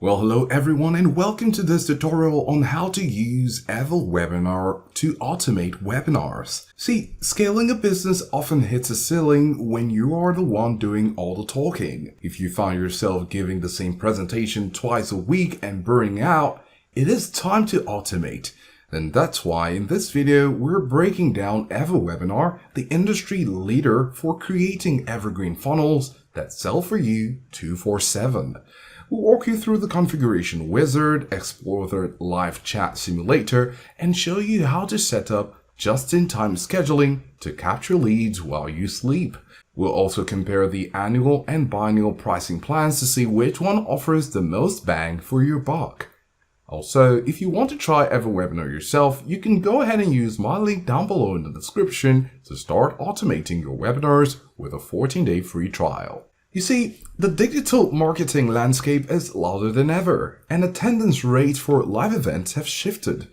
Well, hello everyone and welcome to this tutorial on how to use EverWebinar to automate webinars. See, scaling a business often hits a ceiling when you are the one doing all the talking. If you find yourself giving the same presentation twice a week and burning out, it is time to automate. And that's why in this video, we're breaking down EverWebinar, the industry leader for creating evergreen funnels that sell for you 24/7. We'll walk you through the configuration wizard, explore the live chat simulator, and show you how to set up just-in-time scheduling to capture leads while you sleep. We'll also compare the annual and biannual pricing plans to see which one offers the most bang for your buck. Also, if you want to try EverWebinar yourself, you can go ahead and use my link down below in the description to start automating your webinars with a 14-day free trial. You see, the digital marketing landscape is louder than ever, and attendance rates for live events have shifted.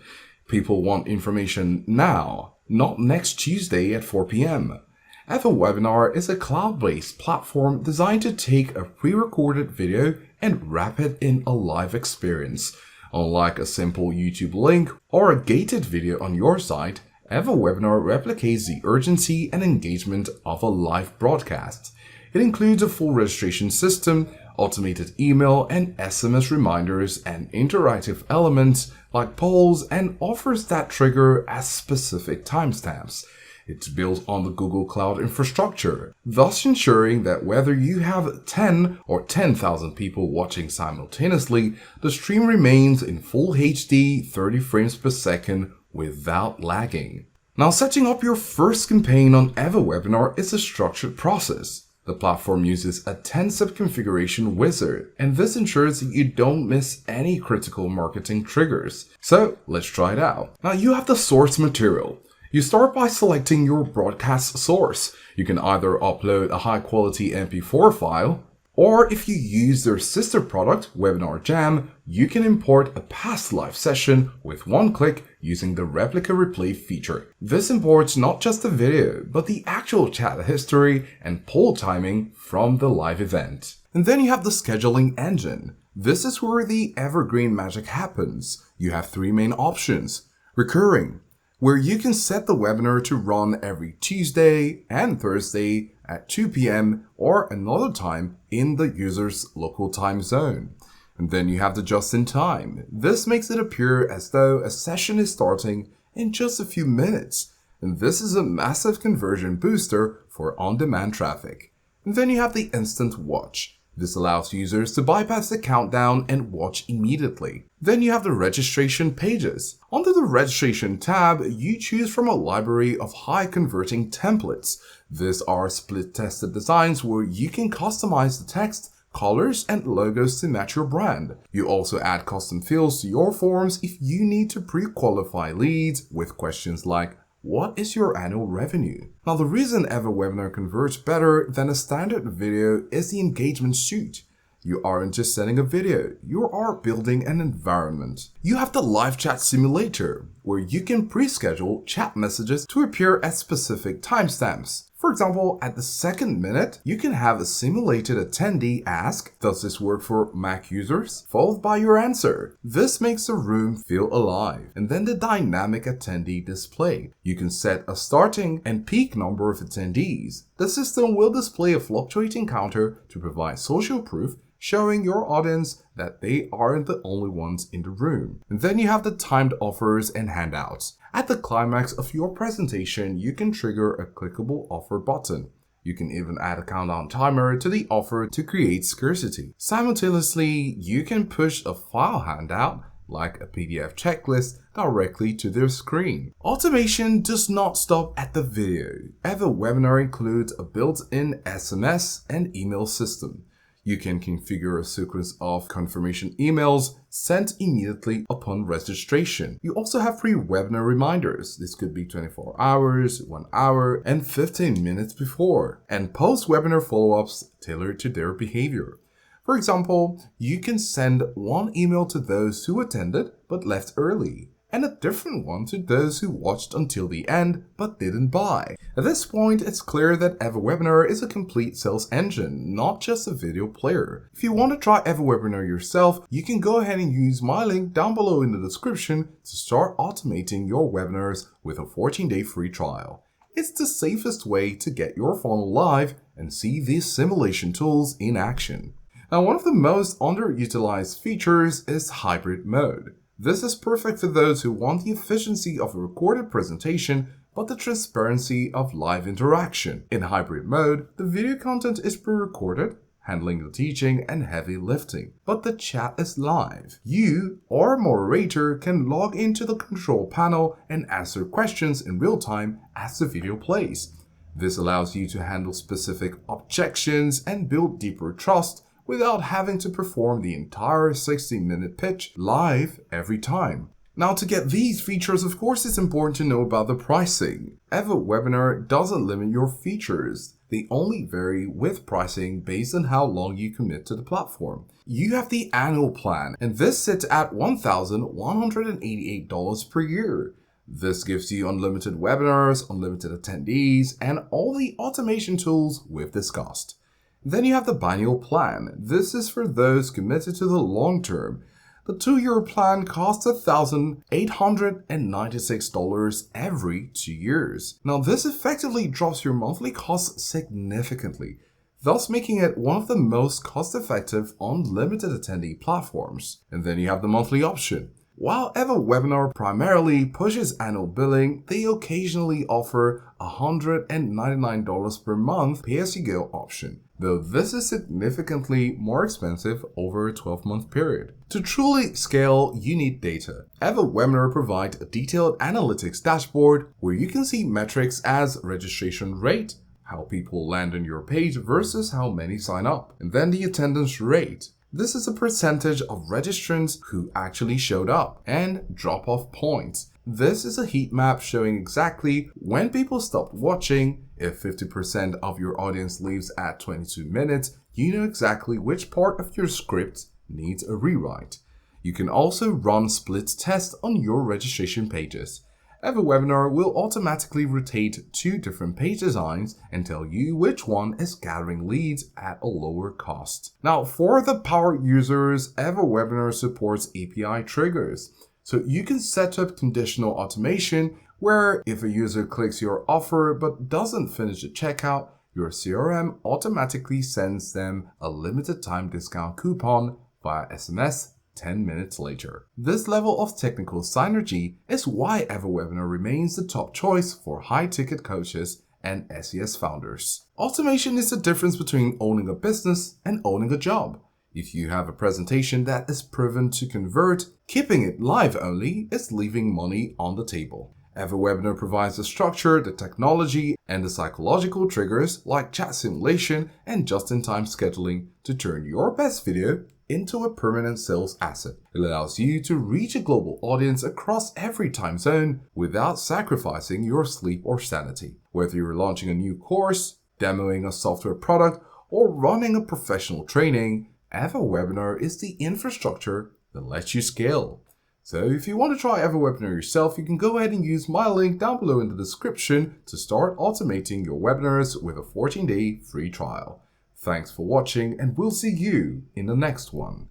People want information now, not next Tuesday at 4 p.m. EverWebinar is a cloud-based platform designed to take a pre-recorded video and wrap it in a live experience. Unlike a simple YouTube link or a gated video on your site, EverWebinar replicates the urgency and engagement of a live broadcast. It includes a full registration system, automated email and SMS reminders, and interactive elements like polls, and offers that trigger as specific timestamps. It's built on the Google Cloud infrastructure, thus ensuring that whether you have 10 or 10,000 people watching simultaneously, the stream remains in full HD 30 frames per second without lagging. Now, setting up your first campaign on EverWebinar is a structured process. The platform uses a 10-step configuration wizard, and this ensures that you don't miss any critical marketing triggers. So let's try it out. Now, you have the source material. You start by selecting your broadcast source. You can either upload a high-quality MP4 file, or if you use their sister product, Webinar Jam, you can import a past live session with one click using the Replica Replay feature. This imports not just the video, but the actual chat history and poll timing from the live event. And then you have the scheduling engine. This is where the evergreen magic happens. You have three main options. Recurring, where you can set the webinar to run every Tuesday and Thursday at 2 p.m. or another time in the user's local time zone. And then you have the just-in-time. This makes it appear as though a session is starting in just a few minutes. And this is a massive conversion booster for on-demand traffic. And then you have the instant watch. This allows users to bypass the countdown and watch immediately. Then you have the registration pages. Under the registration tab, you choose from a library of high-converting templates. These are split-tested designs where you can customize the text, colors, and logos to match your brand. You also add custom fields to your forms if you need to pre-qualify leads with questions like, what is your annual revenue? Now, the reason EverWebinar converts better than a standard video is the engagement suite. You aren't just sending a video, you are building an environment. You have the live chat simulator, where you can pre-schedule chat messages to appear at specific timestamps. For example, at the second minute, you can have a simulated attendee ask, "Does this work for Mac users?" followed by your answer. This makes the room feel alive. And then the dynamic attendee display. You can set a starting and peak number of attendees. The system will display a fluctuating counter to provide social proof, showing your audience that they aren't the only ones in the room. And then you have the timed offers and handouts. At the climax of your presentation, you can trigger a clickable offer button. You can even add a countdown timer to the offer to create scarcity. Simultaneously, you can push a file handout, like a PDF checklist, directly to their screen. Automation does not stop at the video. EverWebinar includes a built-in SMS and email system. You can configure a sequence of confirmation emails sent immediately upon registration. You also have pre-webinar reminders. This could be 24 hours, 1 hour, and 15 minutes before, and post-webinar follow-ups tailored to their behavior. For example, you can send one email to those who attended but left early, and a different one to those who watched until the end but didn't buy. At this point, it's clear that EverWebinar is a complete sales engine, not just a video player. If you want to try EverWebinar yourself, you can go ahead and use my link down below in the description to start automating your webinars with a 14-day free trial. It's the safest way to get your funnel live and see these simulation tools in action. Now, one of the most underutilized features is hybrid mode. This is perfect for those who want the efficiency of a recorded presentation but the transparency of live interaction. In hybrid mode, the video content is pre-recorded, handling the teaching and heavy lifting, but the chat is live. You or a moderator can log into the control panel and answer questions in real time as the video plays. This allows you to handle specific objections and build deeper trust without having to perform the entire 60-minute pitch live every time. Now, to get these features, of course, it's important to know about the pricing. EverWebinar doesn't limit your features. They only vary with pricing based on how long you commit to the platform. You have the annual plan, and this sits at $1,188 per year. This gives you unlimited webinars, unlimited attendees, and all the automation tools we've discussed. Then you have the biannual plan. This is for those committed to the long term. The 2-year plan costs $1,896 every 2 years. Now, this effectively drops your monthly costs significantly, thus making it one of the most cost-effective unlimited attendee platforms. And then you have the monthly option. While EverWebinar primarily pushes annual billing, they occasionally offer a $199 per month pay-as-you-go option, though this is significantly more expensive over a 12-month period. To truly scale, you need data. EverWebinar provides a detailed analytics dashboard where you can see metrics as registration rate, how people land on your page versus how many sign up, and then the attendance rate. This is a percentage of registrants who actually showed up, and drop-off points. This is a heat map showing exactly when people stopped watching. If 50% of your audience leaves at 22 minutes, you know exactly which part of your script needs a rewrite. You can also run split tests on your registration pages. EverWebinar will automatically rotate 2 different page designs and tell you which one is gathering leads at a lower cost. Now, for the power users, EverWebinar supports API triggers. So you can set up conditional automation where if a user clicks your offer but doesn't finish the checkout, your CRM automatically sends them a limited time discount coupon via SMS 10 minutes later. This level of technical synergy is why EverWebinar remains the top choice for high-ticket coaches and SES founders. Automation is the difference between owning a business and owning a job. If you have a presentation that is proven to convert, keeping it live only is leaving money on the table. EverWebinar provides the structure, the technology, and the psychological triggers like chat simulation and just-in-time scheduling to turn your best video into a permanent sales asset. It allows you to reach a global audience across every time zone without sacrificing your sleep or sanity. Whether you're launching a new course, demoing a software product, or running a professional training, EverWebinar is the infrastructure that lets you scale. So if you want to try EverWebinar yourself, you can go ahead and use my link down below in the description to start automating your webinars with a 14-day free trial. Thanks for watching, and we'll see you in the next one.